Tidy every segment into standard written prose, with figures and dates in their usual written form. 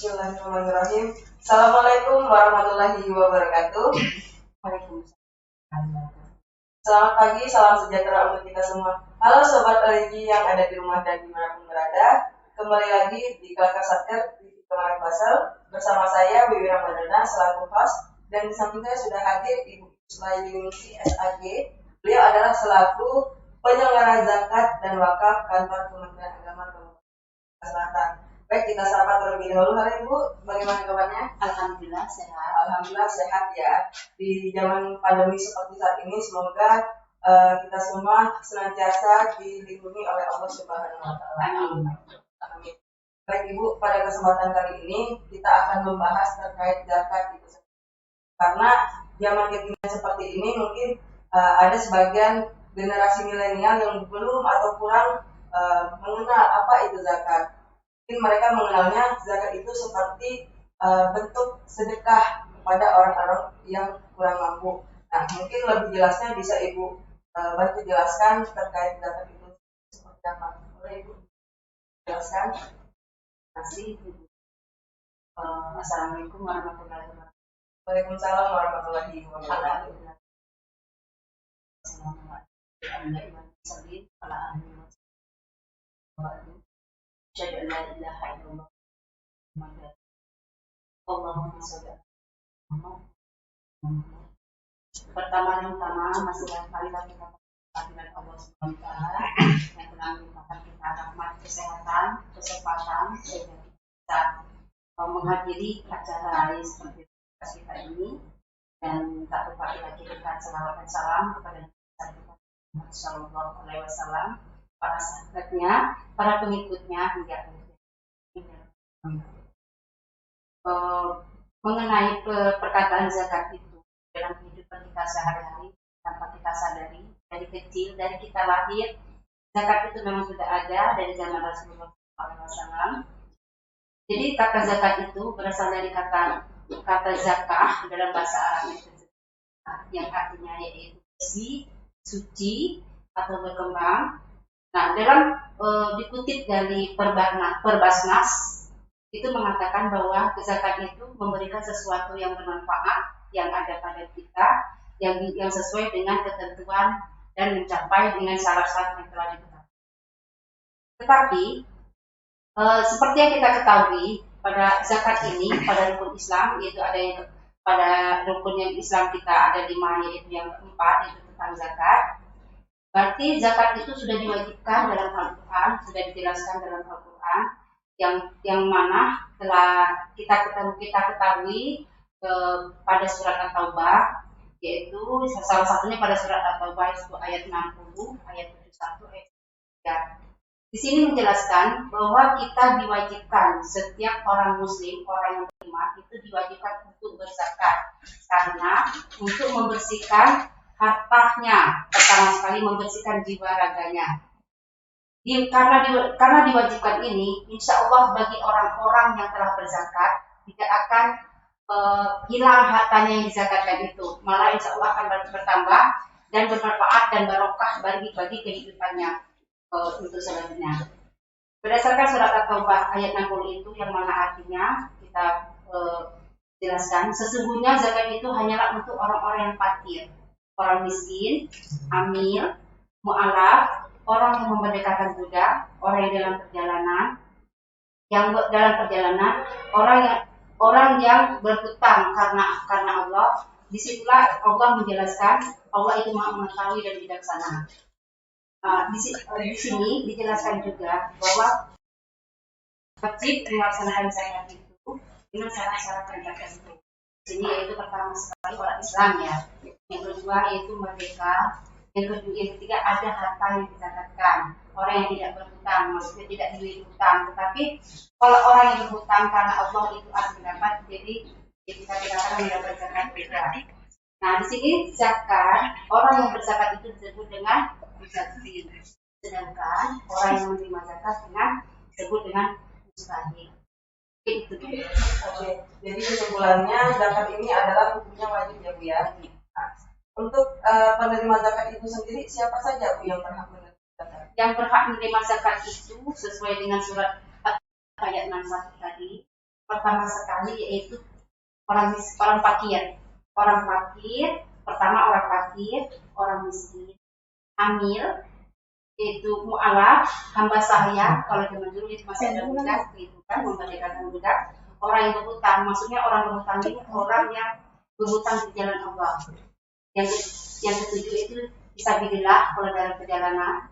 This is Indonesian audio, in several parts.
Bismillahirrahmanirrahim. Assalamualaikum warahmatullahi wabarakatuh. Waalaikumsalam. Selamat pagi, salam sejahtera untuk kita semua. Halo Sobat Religi yang ada di rumah dan dimanapun berada. Kembali lagi di Kelakar Satker di Kemarin Basel bersama saya Wiwi Ramadana selaku host, dan di samping saya sudah hadir Ibu Ismaili SAG. Beliau adalah selaku penyelenggara zakat dan wakaf kantor Kementerian Agama Kabupaten Selatan. Baik, kita sapa terlebih dahulu. Hari Ibu, bagaimana kabarnya? Alhamdulillah sehat. Alhamdulillah sehat ya. Di zaman pandemi seperti saat ini, semoga kita semua senantiasa dilindungi oleh Allah Subhanahu wa Ta'ala. Amin. Baik Ibu, pada kesempatan kali ini kita akan membahas terkait zakat itu. Karena zaman kekinian seperti ini mungkin ada sebagian generasi milenial yang belum atau kurang mengenal apa itu zakat. Mungkin mereka mengenalnya zakat itu seperti bentuk sedekah kepada orang-orang yang kurang mampu. Nah, mungkin lebih jelasnya bisa Ibu bantu jelaskan terkait zakat itu seperti apa? Boleh Ibu jelaskan? Terima kasih. Assalamualaikum warahmatullahi wabarakatuh. Waalaikumsalam warahmatullahi wabarakatuh. Pertama masih kali kita kehadiran Allah Subhanahu wa Ta'ala yang telah melimpahkan kita rahmat, kesehatan, kesempatan sehingga kita menghadiri acara seperti kita ini, dan tak lupa lagi kita selawat dan salam kepada Nabi Sallallahu Alaihi Wasallam, para sahabatnya, para pengikutnya hingga akhir. Mengenai perkataan zakat itu dalam kehidupan kita sehari-hari tanpa kita sadari, dari kecil, dari kita lahir, zakat itu memang sudah ada dari zaman Rasulullah SAW. Jadi kata zakat itu berasal dari kata zakah dalam bahasa Arab itu, yang artinya yaitu bersih, suci atau berkembang. Nah, dalam dikutip dari Perbasnas itu mengatakan bahwa zakat itu memberikan sesuatu yang bermanfaat yang ada pada kita, yang sesuai dengan ketentuan dan mencapai dengan syarat-syarat yang telah ditetapkan. Tetapi seperti yang kita ketahui, pada zakat ini pada rukun Islam, yaitu ada yang pada rukun yang Islam kita ada 5, yaitu yang keempat, yaitu tentang zakat. Berarti zakat itu sudah diwajibkan dalam Al-Quran, sudah dijelaskan dalam Al-Quran, yang mana telah kita ketahui pada surat At-Taubah, yaitu salah satunya pada surat At-Taubah itu ayat 60, ayat 71, ayat 3. Di sini menjelaskan bahwa kita diwajibkan, setiap orang muslim, orang yang beriman itu diwajibkan untuk berzakat, karena untuk membersihkan hartanya, pertama sekali membersihkan jiwa raganya. Karena diwajibkan ini, insya Allah bagi orang-orang yang telah berzakat tidak akan hilang hartanya yang dizakatkan itu, malah insya Allah akan bertambah dan bermanfaat dan barokah bagi kehidupannya untuk selanjutnya. Berdasarkan surat At-Taubah ayat 60 itu, yang mana artinya kita jelaskan, sesungguhnya zakat itu hanyalah untuk orang-orang yang fakir, orang miskin, amil, mu'alaf, orang yang memerdekakan budak, orang yang dalam perjalanan, orang yang berhutang karena Allah. Disitulah Allah menjelaskan, Allah itu Maha mengetahui dan bijaksana. Di sini dijelaskan juga bahwa wajib melaksanakan zakat itu dengan syarat-syarat yang tertentu. Di sini yaitu pertama sekali orang Islam ya, yang kedua yaitu merdeka. Yang ketiga ada harta yang dizakatkan, orang yang tidak berhutang, maksudnya tidak diberi hutang. Tetapi kalau orang yang berhutang karena Allah itu akan mendapat, jadi kita akan mendapat zakat juga. Nah, di sini zakat, orang yang berzakat itu disebut dengan mustahil, sedangkan orang yang menerima zakat disebut dengan mustahil. Itu. Oke, jadi kesimpulannya zakat ini adalah hukumnya wajib ya Bu ya. Untuk penerima zakat itu sendiri, siapa saja Bu yang berhak menerima zakat? Yang berhak menerima zakat itu sesuai dengan surat ayat 61 tadi, pertama sekali yaitu orang fakir. Orang fakir, pertama orang fakir, orang miskin, amil, yaitu mu'alaf, hamba sahaya. Kalau zaman dulu itu masih ada budak, gitu kan, memerdekakan budak. Orang yang berhutang, maksudnya orang berhutang ini orang yang berhutang di jalan Allah. Yang ketujuh itu fisabilillah, kalau dalam perjalanan.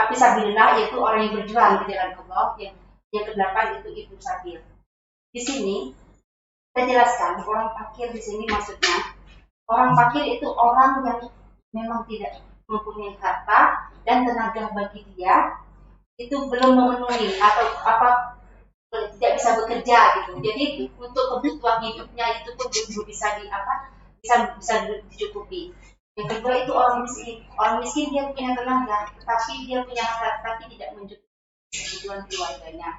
Fisabilillah yaitu orang yang berjuang di jalan Allah. Yang kedelapan itu ibnu sabil. Di sini saya jelaskan orang fakir di sini maksudnya orang fakir itu orang yang memang tidak mempunyai harta dan tenaga bagi dia itu belum memenuhi atau tidak bisa bekerja gitu. Jadi untuk kebutuhan hidupnya itu pun belum bisa bisa dicukupi. Yang kedua itu orang miskin. Orang miskin dia punya tenaga, tetapi dia punya harta tapi tidak mencukupi kebutuhan keluarganya.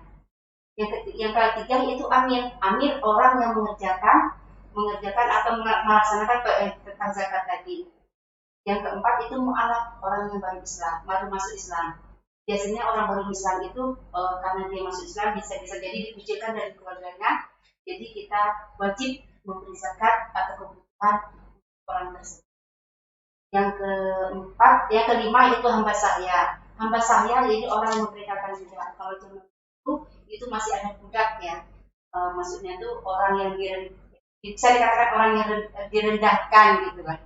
Yang ketiga itu amil. Amil orang yang mengerjakan atau melaksanakan tentang zakat tadi. Yang keempat itu mu'alaf, orang yang baru masuk Islam. Biasanya orang baru Islam itu karena dia masuk Islam bisa jadi dikucilkan dari keluarganya. Jadi kita wajib memberi zakat atau kebutuhan orang tersebut. Yang kelima itu hamba sahaya. Hamba sahaya jadi orang yang memerdekakan budak. Kalau zaman itu masih ada budak ya. Maksudnya itu orang yang bisa dikatakan orang yang direndahkan gitu kan.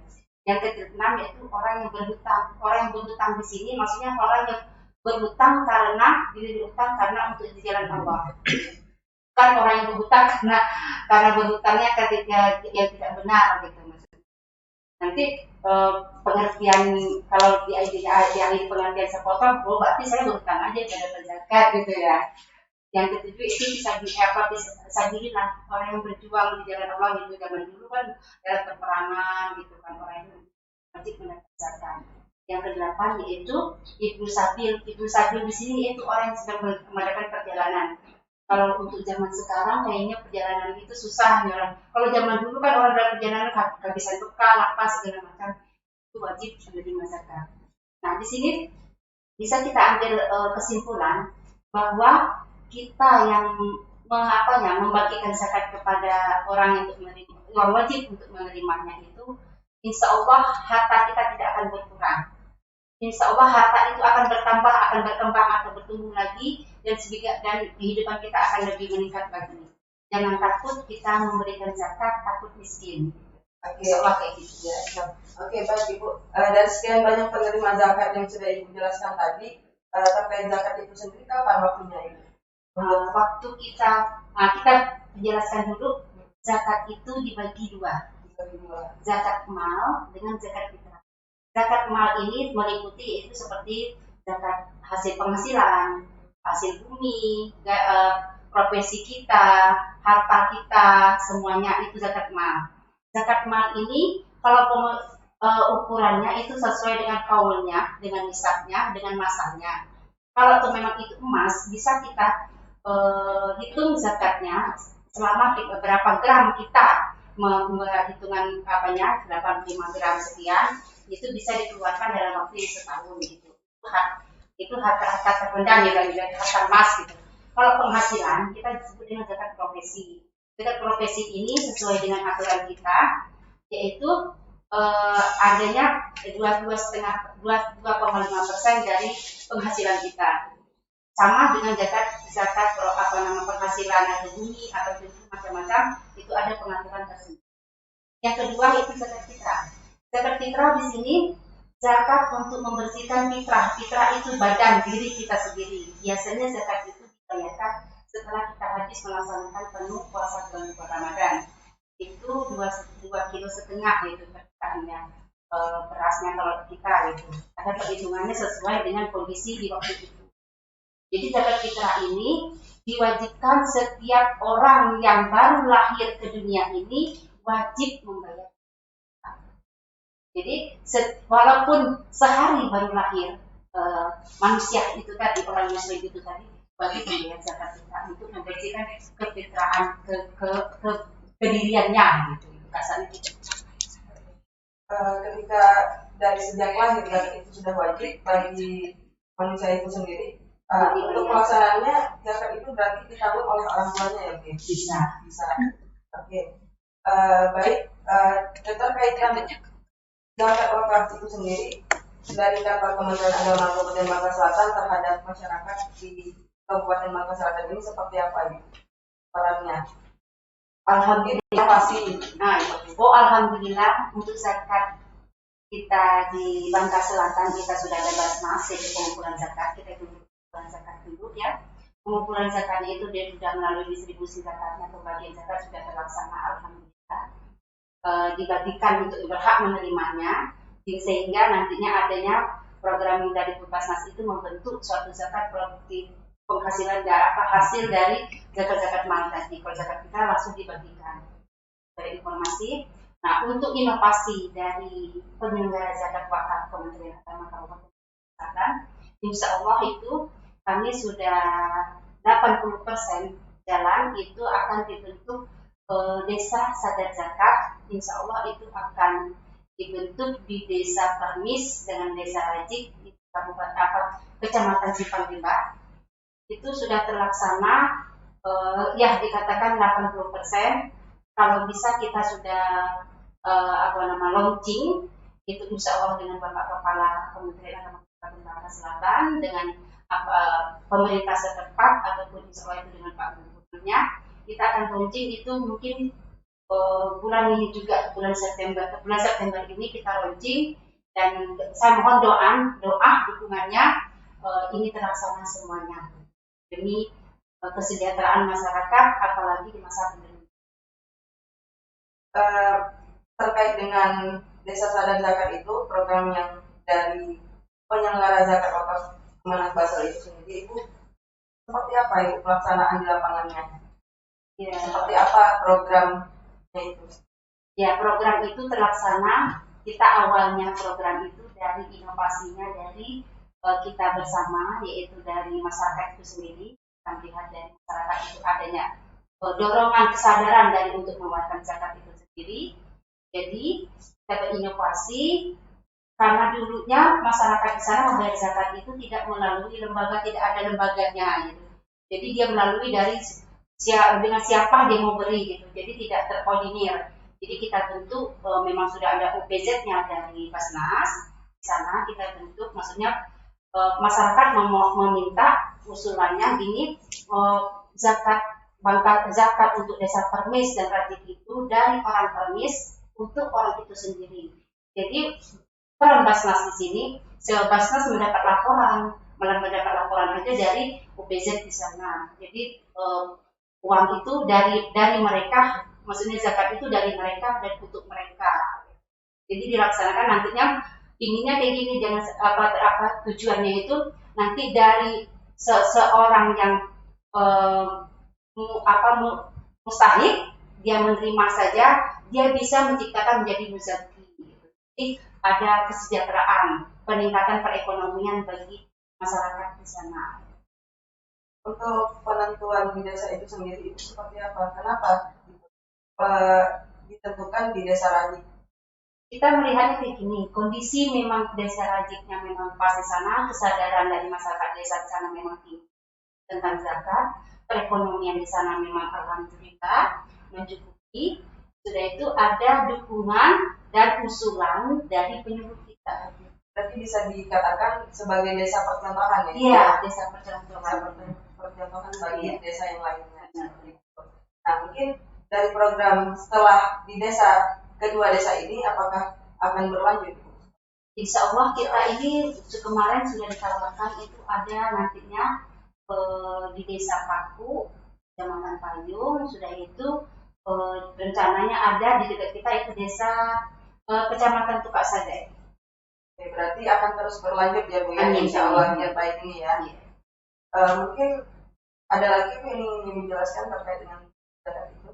Yang keenam yaitu orang yang berhutang. Orang yang berhutang di sini maksudnya orang yang berhutang karena untuk di jalan Allah. Bukan orang yang berhutang karena berhutangnya ketika yang tidak benar gitu maksudnya. Nanti pengertian kalau di ahli pengertian sepotong, berarti saya berhutang aja tidak berzakat gitu ya. Yang ketujuh itu bisa dirilah orang yang berjuang di jalan Allah itu zaman dulu kan dalam peperangan gitu kan orang itu wajib mendapatkan. Yang kedelapan yaitu ibnu sabil. Ibnu sabil di sini yaitu orang yang sedang mengadakan perjalanan. Kalau untuk zaman sekarang kayaknya perjalanan itu susah ya. Kalau zaman dulu kan orang dalam perjalanan kehabisan bekal apa segala macam itu wajib menerima zakat. Nah di sini bisa kita ambil kesimpulan bahwa kita yang membagikan zakat kepada orang untuk menerima, yang wajib untuk menerimanya itu, insya Allah harta kita tidak akan berkurang. Insya Allah harta itu akan bertambah, akan berkembang atau bertumbuh lagi dan kehidupan kita akan lebih meningkat lagi. Jangan takut kita memberikan zakat, takut miskin. Insya Allah kayak gitu ya. Oke, baik Ibu. Dari sekian banyak penerima zakat yang sudah Ibu jelaskan tadi, terkait zakat itu sendiri kapan waktunya Ibu? Waktu kita jelaskan dulu zakat itu dibagi dua. Zakat mal dengan zakat fitrah. Zakat mal ini meliputi itu seperti zakat hasil penghasilan, hasil bumi, profesi kita, harta kita, semuanya itu zakat mal. Zakat mal ini kalau ukurannya itu sesuai dengan kaulnya, dengan nisabnya, dengan masanya. Kalau memang itu emas, bisa kita hitung zakatnya selama berapa gram kita hitungan 85 gram sekian itu bisa dikeluarkan dalam waktu setahun gitu. Itu harta terpendam ya dari harta emas gitu. Kalau penghasilan kita disebut dengan zakat profesi. Zakat profesi ini sesuai dengan aturan kita yaitu adanya 2,5% dari penghasilan kita. Sama dengan zakat penghasilan atau bumi atau macam-macam itu ada pengaturan tersebut. Yang kedua itu zakat fitrah. Zakat fitrah di sini zakat untuk membersihkan fitrah. Fitrah itu badan diri kita sendiri. Biasanya zakat itu dibayarkan setelah kita habis melaksanakan penuh puasa bulan Ramadan. Itu 2,5 kilo yaitu perkiraannya berasnya kalau kita itu. Ada perhitungannya sesuai dengan kondisi di waktu itu. Jadi zakat fitrah ini diwajibkan setiap orang yang baru lahir ke dunia ini wajib membayar. Jadi walaupun sehari baru lahir manusia itu tadi, orang muslim itu tadi wajib membayar zakat fitrah untuk membersihkan kefitrahan kediriannya gitu. Kasarnya gitu. Ketika dari sejak lahir zakat itu sudah wajib bagi manusia itu sendiri. Untuk pelaksanaannya zakat itu berarti ditanggung oleh orang tuanya ya, Bu? Bisa. Oke. Baik. Terkaitan zakat wakaf itu sendiri dari kantor Kementerian Agama Kabupaten Bangka Selatan terhadap masyarakat di Kabupaten Bangka Selatan ini seperti apa, Bu? Perannya? Alhamdulillah pasti. Alhamdulillah untuk zakat kita di Bangka Selatan kita sudah ada basnas, yaitu pengumpulan zakat. Kita itu pengumpulan zakat dulu ya. Pengumpulan zakatnya itu dia sudah melalui distribusi zakatnya, pembagian zakat sudah terlaksana, alhamdulillah. Dibagikan untuk berhak menerimanya, sehingga nantinya adanya program dari Basnas itu membentuk suatu zakat produktif penghasilan hasil dari zakat-zakat mal tadi. Kalau zakat kita langsung dibagikan. Dari informasi. Nah, untuk inovasi dari penyelenggara zakat wakaf Kementerian Agama Kabupaten Selatan, insya Allah itu kami sudah 80% jalan itu akan dibentuk desa sadar zakat. Insya Allah itu akan dibentuk di desa Permis dengan desa Rajik di Kabupaten Kecamatan Simpang Rimba. Itu sudah terlaksana, ya dikatakan 80%. Kalau bisa kita sudah launching itu insya Allah dengan Bapak Kepala Kementerian Agama Kabupaten Bangka Selatan dengan pemerintah setempat ataupun insya Allah itu dengan Pak Gubernurnya, kita akan launching itu mungkin bulan ini juga, bulan September ini kita launching, dan saya mohon doa dukungannya ini terlaksana semuanya demi kesejahteraan masyarakat apalagi di masa pandemi. Terkait dengan desa sadar zakat itu, program yang dari penyelenggara zakat wakaf Kemenak Basel itu sendiri, Ibu, seperti apa Ibu pelaksanaan di lapangannya? Ya. Seperti apa programnya itu? Ya, program itu terlaksana. Kita awalnya program itu dari inovasinya dari kita bersama, yaitu dari masyarakat itu sendiri. Kita melihat dari masyarakat itu adanya dorongan kesadaran dari untuk mengeluarkan zakat itu sendiri. Jadi dapat inovasi karena dulunya masyarakat di sana membayar zakat itu tidak melalui lembaga, tidak ada lembaganya gitu. Jadi dia melalui dari dengan siapa dia mau beri gitu. Jadi tidak terkoordinir. Jadi kita bentuk memang sudah ada UPZ-nya dari Basnas. Di sana kita bentuk, maksudnya masyarakat meminta usulannya gini, zakat untuk desa Permis dan Rajik itu dari orang Permis untuk orang itu sendiri. Jadi peran Basnas di sini, Basnas mendapat laporan aja dari UPZ di sana. Jadi uang itu dari mereka, maksudnya zakat itu dari mereka dan untuk mereka. Jadi dilaksanakan nantinya inginnya kayak gini, jangan tujuannya itu nanti dari seorang yang mustahik dia menerima saja, dia bisa menciptakan menjadi muzaki. Jadi ada kesejahteraan, peningkatan perekonomian bagi masyarakat di sana. Untuk penentuan di desa itu sendiri itu seperti apa? Kenapa ditentukan di desa Rajik? Kita melihatnya kayak gini, kondisi memang desa Rajiknya memang pas di sana, kesadaran dari masyarakat desa di sana memang tinggi tentang zakat, perekonomian di sana memang alhamdulillah mencukupi. Sudah itu ada dukungan dan usulan dari penyuluh kita. Berarti bisa dikatakan sebagai desa percontohan ya? Iya, desa percontohan bagi desa yang lainnya. Nah, mungkin dari program setelah di desa kedua desa ini apakah akan berlanjut? Insya Allah kita ini kemarin sudah ditawarkan itu ada nantinya di desa Paku, Kecamatan Payung, sudah itu rencananya ada di dekat kita itu desa Kecamatan Tukak Sadai. Oke, berarti akan terus berlanjut ya Bu ya, insya Allah yang baik ini ya. Mungkin ada lagi yang ingin dijelaskan terkait dengan zakat itu?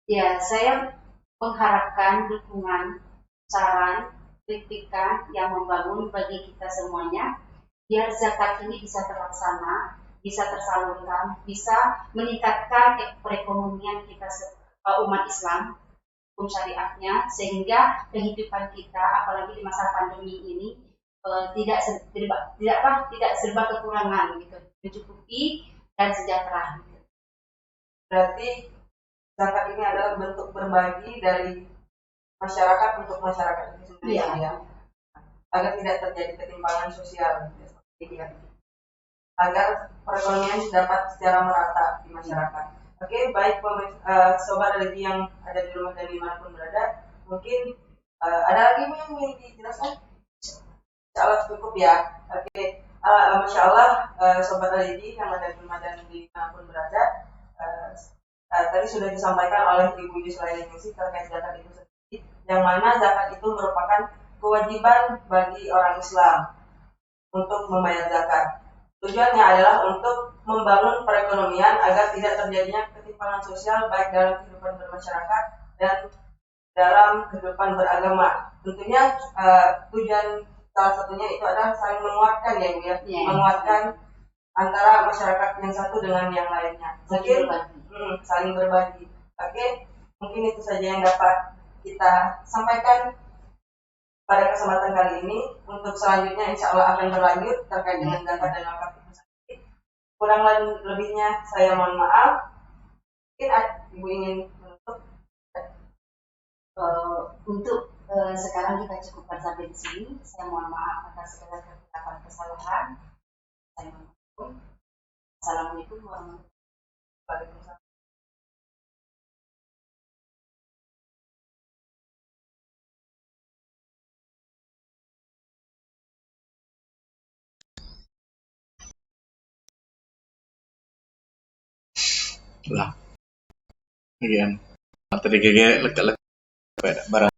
Ya, saya mengharapkan dukungan, saran, kritikan yang membangun bagi kita semuanya, biar zakat ini bisa terlaksana, bisa tersalurkan, bisa meningkatkan perekonomian kita umat Islam, hukum syariatnya, sehingga kehidupan kita, apalagi di masa pandemi ini, tidak serba kekurangan gitu, mencukupi dan sejahtera. Gitu. Berarti zakat ini adalah bentuk berbagi dari masyarakat untuk masyarakat itu sendiri, ya, agar tidak terjadi ketimpangan sosial, gitu ya, agar perekonomian dapat secara merata di masyarakat. Oke, baik sobat religi yang ada di rumah dan dimanapun berada, mungkin ada lagi yang ingin dijelaskan? Insyaallah cukup ya. Oke, Masya Allah, sobat religi yang ada di rumah dan dimanapun berada, tadi sudah disampaikan oleh Ibu Yusra Ningsih terkait zakat itu sendiri, yang mana zakat itu merupakan kewajiban bagi orang Islam untuk membayar zakat. Tujuannya adalah untuk membangun perekonomian agar tidak terjadinya ketimpangan sosial baik dalam kehidupan bermasyarakat dan dalam kehidupan beragama. Tentunya tujuan salah satunya itu adalah saling menguatkan, ya Bu ya, menguatkan antara masyarakat yang satu dengan yang lainnya. Mungkin saling berbagi. Oke, mungkin itu saja yang dapat kita sampaikan pada kesempatan kali ini. Untuk selanjutnya insya Allah akan berlanjut terkait dengan zakat dan wakaf itu sendiri. Kurang lebihnya saya mohon maaf. Mungkin Ibu ingin menutup? Untuk sekarang kita cukupkan sampai di sini. Saya mohon maaf atas segala kekurangan kesalahan. Saya mohon maaf. Assalamualaikum warahmatullahi wabarakatuh. Lah, again, materi GG lek barang